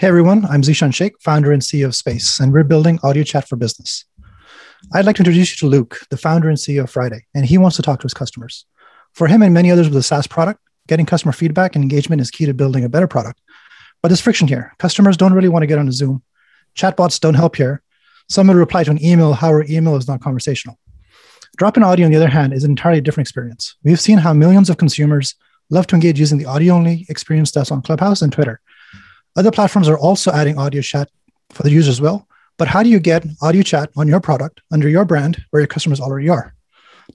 Hey everyone, I'm Zeeshan Sheikh, founder and CEO of Space, and we're building audio chat for business. I'd like to introduce you to Luke, the founder and CEO of Friday, and he wants to talk to his customers. For him and many others with a SaaS product, getting customer feedback and engagement is key to building a better product. But there's friction here. Customers don't really want to get on a Zoom. Chatbots don't help here. Someone will reply to an email, however, email is not conversational. Drop-in audio, on the other hand, is an entirely different experience. We've seen how millions of consumers love to engage using the audio-only experience that's on Clubhouse and Twitter. Other platforms are also adding audio chat for the users as well. But how do you get audio chat on your product under your brand where your customers already are?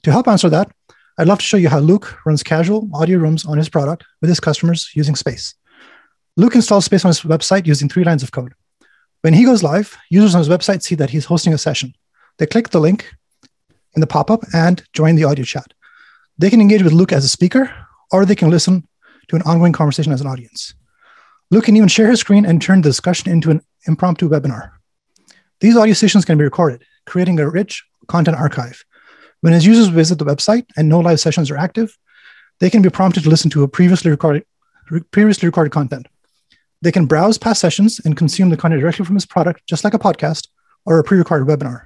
To help answer that, I'd love to show you how Luke runs casual audio rooms on his product with his customers using Space. Luke installs Space on his website using 3 lines of code. When he goes live, users on his website see that he's hosting a session. They click the link in the pop-up and join the audio chat. They can engage with Luke as a speaker, or they can listen to an ongoing conversation as an audience. Luke can even share his screen and turn the discussion into an impromptu webinar. These audio sessions can be recorded, creating a rich content archive. When his users visit the website and no live sessions are active, they can be prompted to listen to a previously recorded content. They can browse past sessions and consume the content directly from his product, just like a podcast or a pre-recorded webinar.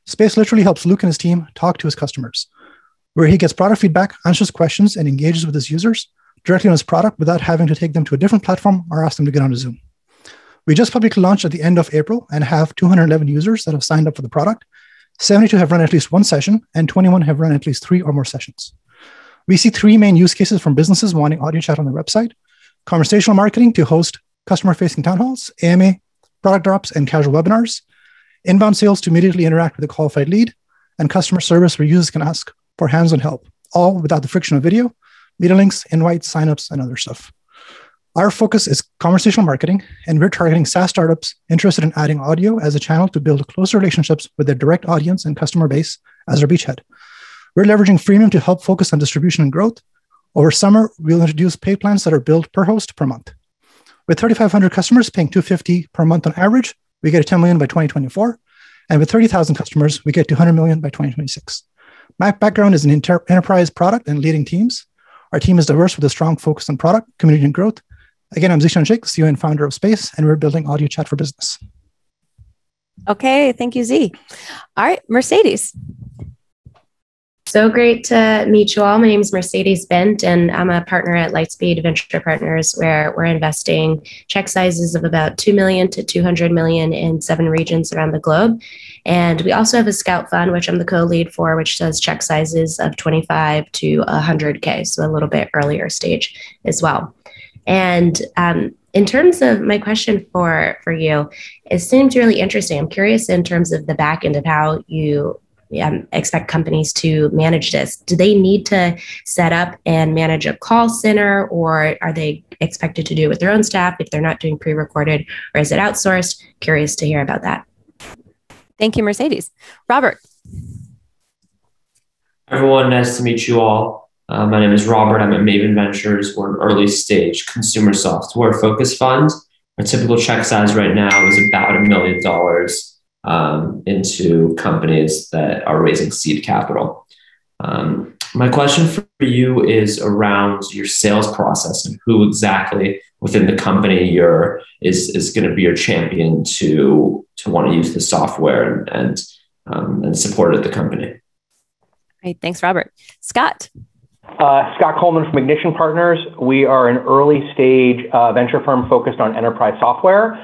Space literally helps Luke and his team talk to his customers, where he gets product feedback, answers questions, and engages with his users directly on his product without having to take them to a different platform or ask them to get on a Zoom. We just publicly launched at the end of April and have 211 users that have signed up for the product. 72 have run at least 1 session, and 21 have run at least 3 or more sessions. We see 3 main use cases from businesses wanting audio chat on their website: conversational marketing to host customer-facing town halls, AMA, product drops, and casual webinars; inbound sales to immediately interact with a qualified lead; and customer service where users can ask for hands-on help, all without the friction of video, media links, invites, signups, and other stuff. Our focus is conversational marketing, and we're targeting SaaS startups interested in adding audio as a channel to build closer relationships with their direct audience and customer base as our beachhead. We're leveraging freemium to help focus on distribution and growth. Over summer, we'll introduce paid plans that are billed per host per month. With 3,500 customers paying $250 per month on average, we get to 10 million by 2024. And with 30,000 customers, we get to 100 million by 2026. My background is in enterprise product and leading teams. Our team is diverse with a strong focus on product, community, and growth. Again, I'm Zeeshan Sheikh, CEO and founder of Space, and we're building audio chat for business. Okay, thank you, Z. All right, Mercedes. So great to meet you all. My name is Mercedes Bent, and I'm a partner at Lightspeed Venture Partners, where we're investing check sizes of about 2 million to 200 million in 7 regions around the globe. And we also have a scout fund, which I'm the co-lead for, which does check sizes of 25 to 100K, so a little bit earlier stage as well. And in terms of my question for you, it seems really interesting. I'm curious in terms of the back end of how you expect companies to manage this. Do they need to set up and manage a call center, or are they expected to do it with their own staff if they're not doing pre-recorded, or is it outsourced? Curious to hear about that. Thank you, Mercedes. Robert. Everyone, nice to meet you all. My name is Robert. I'm at Maven Ventures. We're an early stage consumer software focused fund. Our typical check size right now is about $1 million into companies that are raising seed capital. My question for you is around your sales process and who exactly within the company is going to be your champion to want to use the software and support it at the company. Great, thanks, Robert. Scott. Scott Coleman from Ignition Partners. We are an early stage venture firm focused on enterprise software,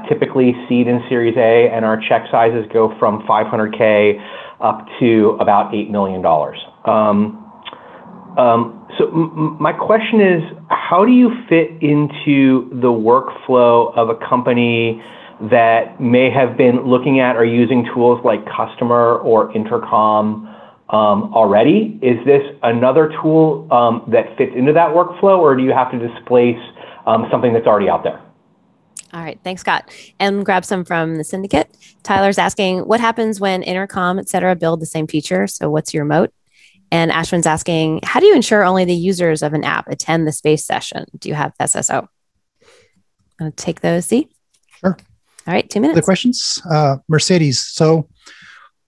typically seed and Series A, and our check sizes go from 500K up to about $8 million. So my question is, how do you fit into the workflow of a company that may have been looking at or using tools like Customer or Intercom already? Is this another tool that fits into that workflow, or do you have to displace something that's already out there? All right, thanks, Scott. And grab some from the syndicate. Tyler's asking, what happens when Intercom, et cetera, build the same feature? So what's your moat? And Ashwin's asking, how do you ensure only the users of an app attend the space session? Do you have SSO? I'll take those, Z. Sure. All right, 2 minutes. The questions, Mercedes. So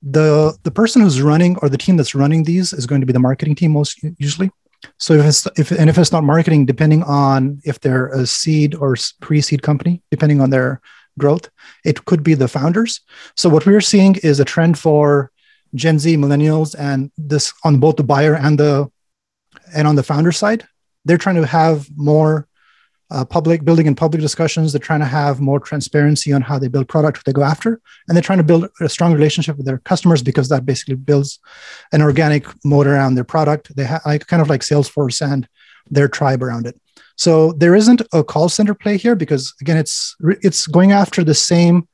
the person who's running, or the team that's running these, is going to be the marketing team most usually. So if it's not marketing, depending on if they're a seed or pre-seed company, depending on their growth, it could be the founders. So what we're seeing is a trend for Gen Z, millennials, and this on both the buyer and on the founder side. They're trying to have more building in public discussions. They're trying to have more transparency on how they build product, what they go after. And they're trying to build a strong relationship with their customers because that basically builds an organic moat around their product. They have kind of like Salesforce and their tribe around it. So there isn't a call center play here because, again, it's going after the same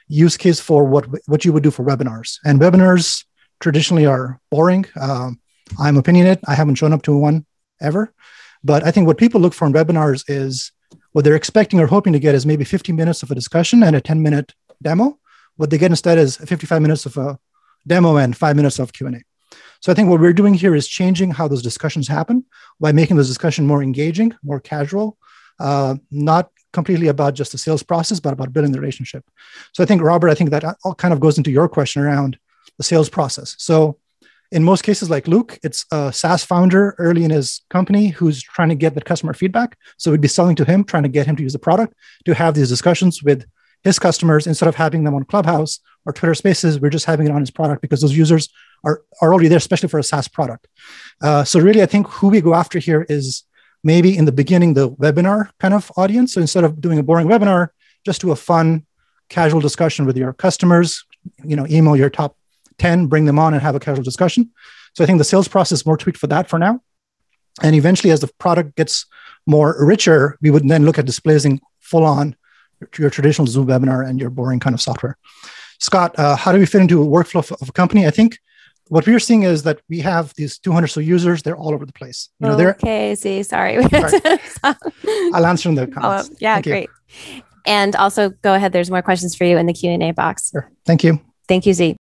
use case for what you would do for webinars. And webinars traditionally are boring. I'm opinionated. I haven't shown up to one ever. But I think what people look for in webinars is what they're expecting or hoping to get is maybe 50 minutes of a discussion and a 10-minute demo. What they get instead is 55 minutes of a demo and 5 minutes of Q&A. So I think what we're doing here is changing how those discussions happen by making those discussions more engaging, more casual, not completely about just the sales process, but about building the relationship. So I think, Robert, that all kind of goes into your question around the sales process. So in most cases, like Luke, it's a SaaS founder early in his company who's trying to get the customer feedback. So we'd be selling to him, trying to get him to use the product, to have these discussions with his customers instead of having them on Clubhouse or Twitter Spaces. We're just having it on his product because those users are already there, especially for a SaaS product. So really, I think who we go after here is maybe in the beginning, the webinar kind of audience. So instead of doing a boring webinar, just do a fun, casual discussion with your customers, email your top 10, bring them on and have a casual discussion. So I think the sales process is more tweaked for that for now. And eventually, as the product gets more richer, we would then look at displacing full on your traditional Zoom webinar and your boring kind of software. Scott, how do we fit into a workflow of a company? I think what we're seeing is that we have these 200 or so users. They're all over the place. Okay, see, sorry. I'll answer in the comments. Yeah, great. And also go ahead. There's more questions for you in the Q&A box. Sure. Thank you. Thank you, Z.